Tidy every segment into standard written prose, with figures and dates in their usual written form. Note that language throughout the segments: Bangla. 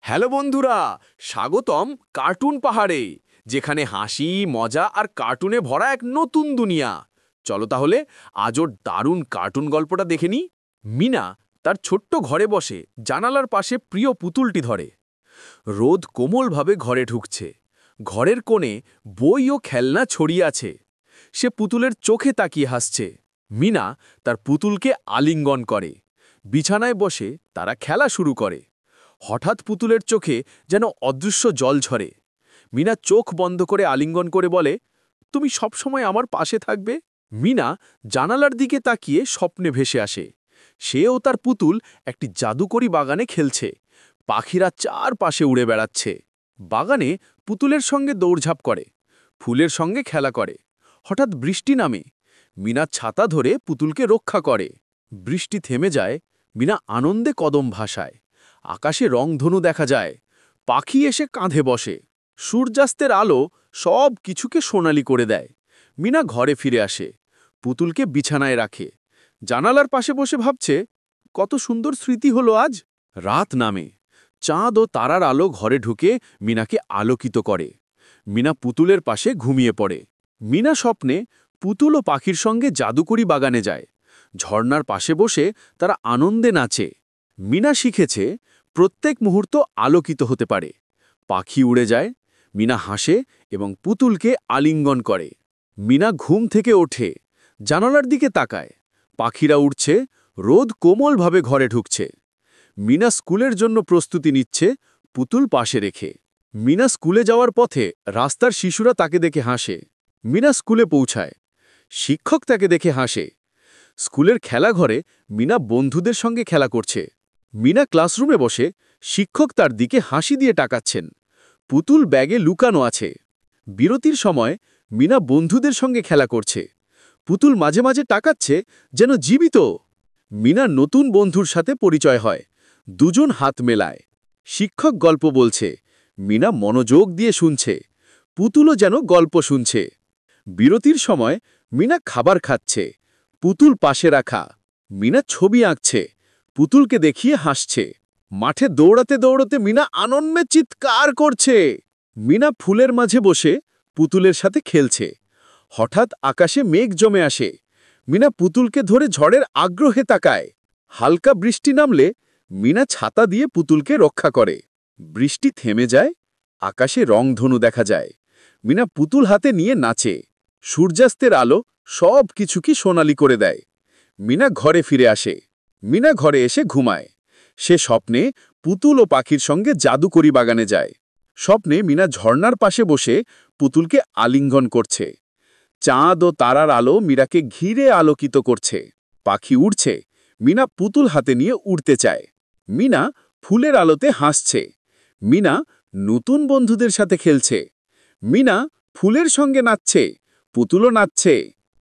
হ্যালো বন্ধুরা, স্বাগতম কার্টুন পাহাড়ে, যেখানে হাসি মজা আর কার্টুনে ভরা এক নতুন দুনিয়া। চলো তাহলে আজ ওর দারুণ কার্টুন গল্পটা দেখে নি। মিনা তার ছোট্ট ঘরে বসে জানালার পাশে প্রিয় পুতুলটি ধরে। রোদ কোমলভাবে ঘরে ঢুকছে। ঘরের কোণে বই ও খেলনা ছড়িয়ে আছে। সে পুতুলের চোখে তাকিয়ে হাসছে। মিনা তার পুতুলকে আলিঙ্গন করে। বিছানায় বসে তারা খেলা শুরু করে। হঠাৎ পুতুলের চোখে যেন অদৃশ্য জল ঝরে। মিনা চোখ বন্ধ করে আলিঙ্গন করে বলে, তুমি সবসময় আমার পাশে থাকবে। মিনা জানালার দিকে তাকিয়ে স্বপ্নে ভেসে আসে। সেও তার পুতুল একটি জাদুকরি বাগানে খেলছে। পাখিরা চারপাশে উড়ে বেড়াচ্ছে। বাগানে পুতুলের সঙ্গে দৌড়ঝাঁপ করে, ফুলের সঙ্গে খেলা করে। হঠাৎ বৃষ্টি নামে। মিনা ছাতা ধরে পুতুলকে রক্ষা করে। বৃষ্টি থেমে যায়। মিনা আনন্দে কদম ভাসায়। আকাশে রংধনু দেখা যায়। পাখি এসে কাঁধে বসে। সূর্যাস্তের আলো সব কিছুকে সোনালি করে দেয়। মিনা ঘরে ফিরে আসে। পুতুলকে বিছানায় রাখে। জানালার পাশে বসে ভাবছে, কত সুন্দর স্মৃতি হলো আজ। রাত নামে। চাঁদ ও তারার আলো ঘরে ঢুকে মিনাকে আলোকিত করে। মিনা পুতুলের পাশে ঘুমিয়ে পড়ে। মিনা স্বপ্নে পুতুল ও পাখির সঙ্গে জাদুকরি বাগানে যায়। ঝর্ণার পাশে বসে তারা আনন্দে নাচে। মিনা শিখেছে প্রত্যেক মুহূর্ত আলোকিত হতে পারে। পাখি উড়ে যায়। মিনা হাসে এবং পুতুলকে আলিঙ্গন করে। মিনা ঘুম থেকে ওঠে, জানালার দিকে তাকায়। পাখিরা উড়ছে, রোদ কোমলভাবে ঘরে ঢুকছে। মিনা স্কুলের জন্য প্রস্তুতি নিচ্ছে, পুতুল পাশে রেখে। মিনা স্কুলে যাওয়ার পথে রাস্তার শিশুরা তাকে দেখে হাসে। মিনা স্কুলে পৌঁছায়। শিক্ষক তাকে দেখে হাসে। স্কুলের খেলাঘরে মিনা বন্ধুদের সঙ্গে খেলা করছে। মিনা ক্লাসরুমে বসে শিক্ষক তার দিকে হাসি দিয়ে তাকাচ্ছেন। পুতুল ব্যাগে লুকানো আছে। বিরতির সময় মিনা বন্ধুদের সঙ্গে খেলা করছে। পুতুল মাঝে মাঝে তাকাচ্ছে, যেন জীবিত। মিনা নতুন বন্ধুর সাথে পরিচয় হয়। দুজন হাত মেলায়। শিক্ষক গল্প বলছে। মিনা মনোযোগ দিয়ে শুনছে। পুতুলও যেন গল্প শুনছে। বিরতির সময় মিনা খাবার খাচ্ছে। পুতুল পাশে রাখা। মিনা ছবি আঁকছে। পুতুলকে দেখিয়ে হাসছে। মাঠে দৌড়াতে দৌড়াতে মিনা আনন্দে চিৎকার করছে। মিনা ফুলের মাঝে বসে পুতুলের সাথে খেলছে। হঠাৎ আকাশে মেঘ জমে আসে। মিনা পুতুলকে ধরে ঝড়ের আগ্রহে তাকায়। হালকা বৃষ্টি নামলে মিনা ছাতা দিয়ে পুতুলকে রক্ষা করে। বৃষ্টি থেমে যায়। আকাশে রংধনু দেখা যায়। মিনা পুতুল হাতে নিয়ে নাচে। সূর্যাস্তের আলো সব কিছুকে সোনালি করে দেয়। মিনা ঘরে ফিরে আসে। মিনা ঘরে এসে ঘুমায়। সে স্বপ্নে পুতুল ও পাখির সঙ্গে জাদুকরি বাগানে যায়। স্বপ্নে মিনা ঝর্ণার পাশে বসে পুতুলকে আলিঙ্গন করছে। চাঁদ ও তারার আলো মীরাকে ঘিরে আলোকিত করছে। পাখি উড়ছে। মিনা পুতুল হাতে নিয়ে উড়তে চায়। মিনা ফুলের আলোতে হাসছে। মিনা নতুন বন্ধুদের সাথে খেলছে। মিনা ফুলের সঙ্গে নাচছে। পুতুলও নাচছে।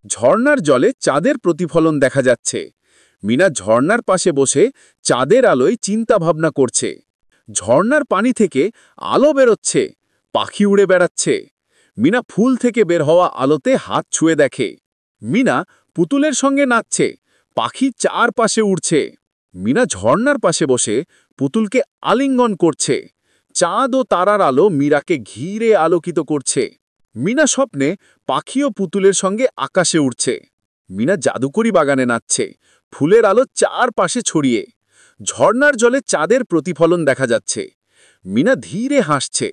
ঝর্ণার জলে চাঁদের প্রতিফলন দেখা যাচ্ছে। মিনা ঝর্ণার পাশে বসে চাঁদের আলোয় চিন্তা ভাবনা করছে। ঝর্ণার পানি থেকে আলো বেরোচ্ছে। পাখি উড়ে বেড়াচ্ছে। মিনা ফুল থেকে বের হওয়া আলোতে হাত ছুঁয়ে দেখে। মিনা পুতুলের সঙ্গে নাচছে। পাখি চারপাশে উড়ছে। মিনা ঝর্ণার পাশে বসে পুতুলকে আলিঙ্গন করছে। চাঁদ ও তারার আলো মীরাকে ঘিরে আলোকিত করছে। মিনা স্বপ্নে পাখি ও পুতুলের সঙ্গে আকাশে উড়ছে। মিনা জাদুকরি বাগানে নাচছে। ফুলের আলো চারপাশে ছড়িয়ে। ঝর্ণার জলে চাঁদের প্রতিফলন দেখা যাচ্ছে। মিনা ধীরে হাসছে।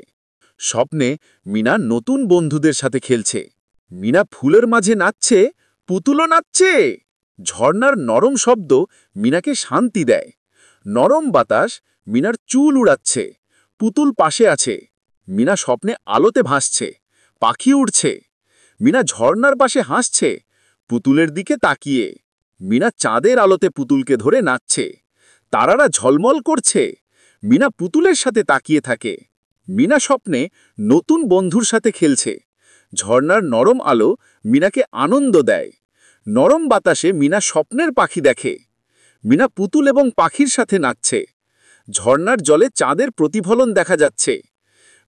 স্বপ্নে মিনা নতুন বন্ধুদের সাথে খেলছে। মিনা ফুলের মাঝে নাচছে। পুতুলও নাচছে। ঝর্ণার নরম শব্দ মিনাকে শান্তি দেয়। নরম বাতাস মিনার চুল উড়াচ্ছে। পুতুল পাশে আছে। মিনা স্বপ্নে আলোতে ভাসছে। পাখি উড়ছে। মিনা ঝর্ণার পাশে হাসছে, পুতুলের দিকে তাকিয়ে। মিনা চাঁদের আলোতে পুতুলকে ধরে নাচছে। তারারা ঝলমল করছে। মিনা পুতুলের সাথে তাকিয়ে থাকে। মিনা স্বপ্নে নতুন বন্ধুর সাথে খেলছে। ঝর্ণার নরম আলো মিনাকে আনন্দ দেয়। নরম বাতাসে মিনা স্বপ্নের পাখি দেখে। মিনা পুতুল এবং পাখির সাথে নাচছে। ঝর্ণার জলে চাঁদের প্রতিফলন দেখা যাচ্ছে।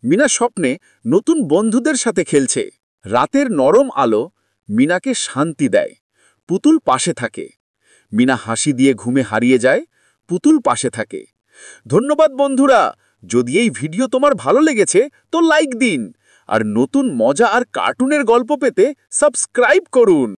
মিনা স্বপ্নে নতুন বন্ধুদের সাথে খেলছে। রাতের নরম আলো মিনাকে শান্তি দেয়। পুতুল পাশে থাকে। মিনা হাসি দিয়ে ঘুমে হারিয়ে যায়। পুতুল পাশে থাকে। ধন্যবাদ বন্ধুরা। যদি এই ভিডিও তোমার ভালো লেগেছে তো লাইক দিন আর নতুন মজা আর কার্টুনের গল্প পেতে সাবস্ক্রাইব করুন।